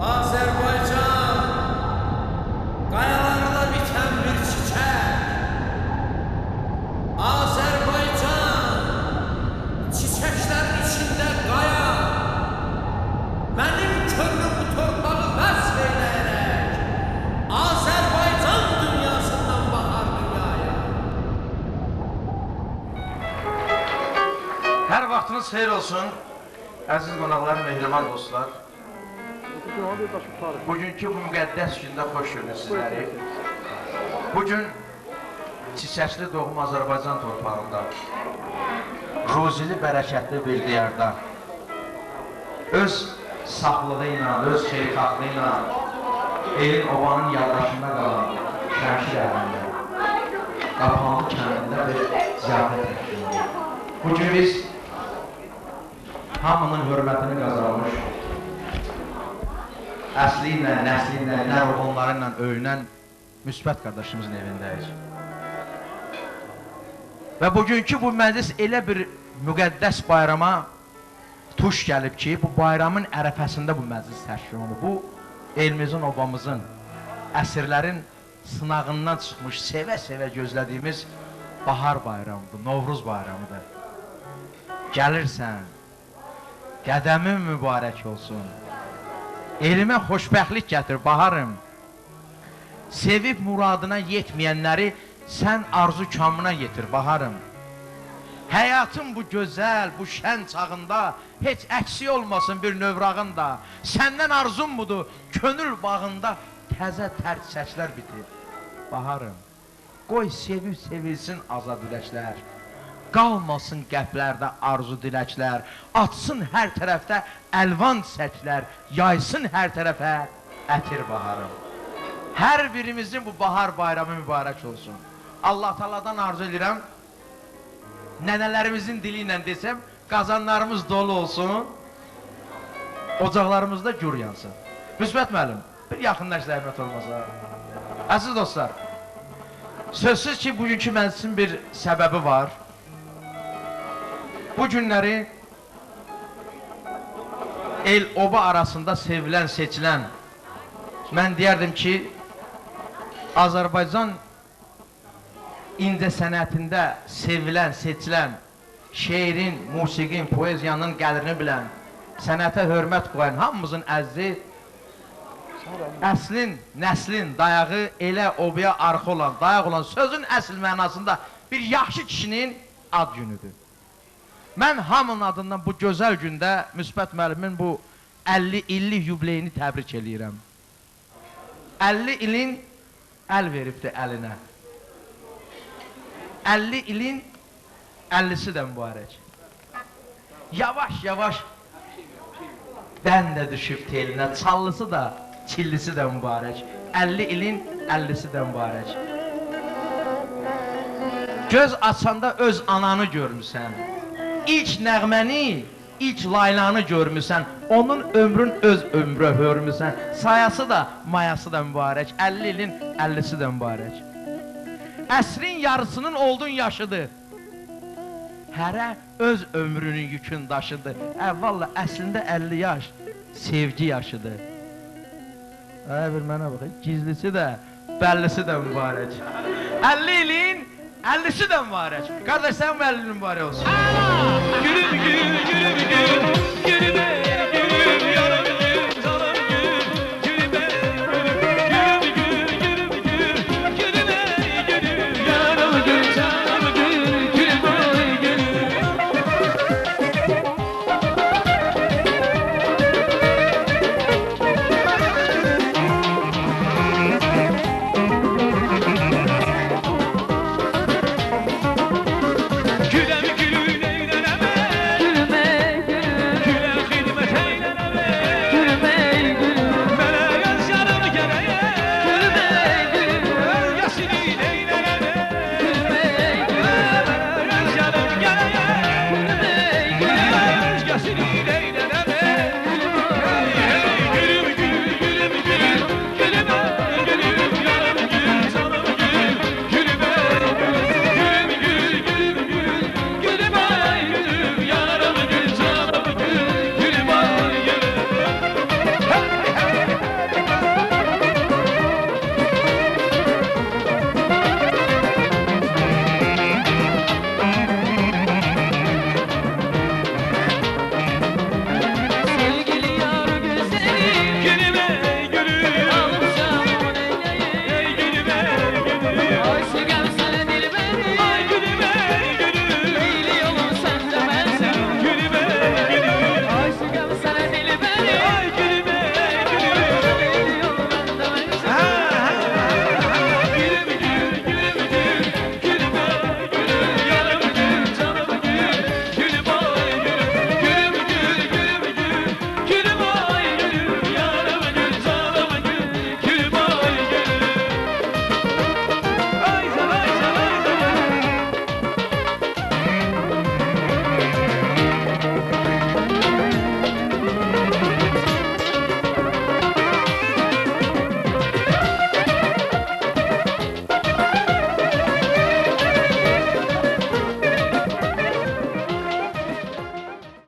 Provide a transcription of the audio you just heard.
Azerbaycan, qayalarda bitən bir çiçək. Azerbaycan, çiçəklərin içində qaya. Mənim könlüm bu torpağı vəsf eyləyərək Azerbaycan dünyasından baxar dünyaya. Hər vaxtınız xeyir olsun, əziz qonaqlar, mehriban dostlar. Bugünkü bu müqəddəs gündə xoş gördük sizləri. Bugün çiçəkli doğum Azərbaycan torpağında, ruzili bərəkətli bir diyarda, öz saflığı ilə, öz xeyirxahlığı ilə, elin obanın yaddaşında qalan Şəmşir əlində, Qapanlı kəndində bir ziyafət etdik. Bugün biz hamının hörmətini qazanmış, əsli ilə, nəsli ilə, nərvonları ilə öyünən müsbət qardaşımızın evindəyik. Və bugünkü bu məclis elə bir müqəddəs bayrama tuş gəlib ki, bu bayramın ərəfəsində bu məclis təşkil olunur. Bu, elimizin, obamızın, əsrlərin sınağından çıxmış, sevə-sevə gözlədiyimiz bahar bayramıdır, Novruz bayramıdır. Gəlirsən, qədəmin mübarək olsun. Elimə xoşbəxtlik gətir, baharım. Sevib muradına yetməyənləri sən arzu kamına yetir, baharım. Həyatın bu gözəl, bu şən çağında heç əksi olmasın bir növrağın da. Səndən arzum budur, könül bağında təzə tər çiçəklər bitir, baharım. Qoy sevib sevilsin azad ürəklər. Qalmasın qəflərdə arzu diləklər, atsın hər tərəfdə əlvan çiçəklər, yaysın hər tərəfə ətir baharım. Hər birimizin bu bahar bayramı mübarək olsun. Allah Taala'dan arzu edirəm, nənələrimizin dili ilə desəm, qazanlarımız dolu olsun, ocaqlarımızda gür yansın. Müsbət müəllim, bir yaxınlaş zəhmət olmasa. Əziz dostlar, sözsüz ki, bugünkü məclisin bir səbəbi var. Bu günləri el-oba arasında sevilən, seçilən, mən deyərdim ki, Azərbaycan incə sənətində sevilən, seçilən, şeirin, musiqin, poeziyanın qədrini bilən, sənətə hörmət qoyan hamımızın əzzi, əslin, nəslin dayağı elə obaya arxa olan, dayaq olan sözün əsl mənasında bir yaxşı kişinin ad günüdür. Mən hamının adından bu gözəl gündə müsbət müəllimin bu 50 illik yubileyini təbrik eləyirəm. 50 ilin əl veribdir əlinə. 50 ilin 50'si də mübarək. Yavaş-yavaş dən də düşüb telinə, çallısı da, çillisi də mübarək. 50 ilin 50'si də mübarək. Göz açanda öz ananı görmüsən. İlk nəğməni, ilk laylanı görmüsən, onun ömrün öz ömrü hörmüsən, sayası da, mayası da mübarək, 50 ilin 50'si də mübarək. Əsrin yarısının oldun yaşıdır, hərə öz ömrünün yükün daşıdır. Valla əslində 50 yaş sevgi yaşıdır. Bir mənə baxın, gizlisi də, bəllisi də mübarək. 50 ilin 50'si də mübarək. Qardaş, sən bu 50'nin mübarək olsun. Gülüm gül, gülüm gül, gülüm